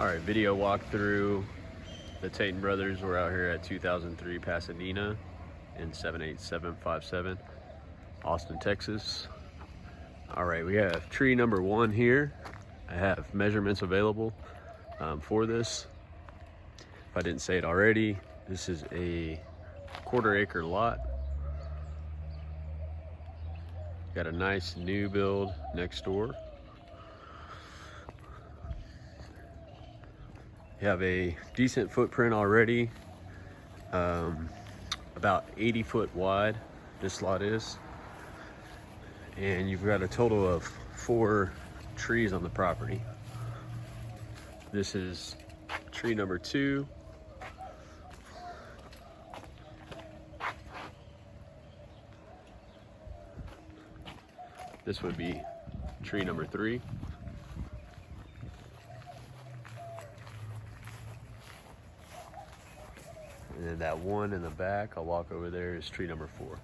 All right, video walkthrough. The Tatum brothers were out here at 2003 Pasadena in 78757, Austin, Texas. All right, we have tree number 1 here. I have measurements available for this. If I didn't say it already, this is a 1/4 acre lot. Got a nice new build next door. You have a decent footprint already, about 80 foot wide this lot is, and you've got a total of 4 trees on the property. This is tree number 2. This would be tree number 3. And then that one in the back, I'll walk over there, is tree number 4.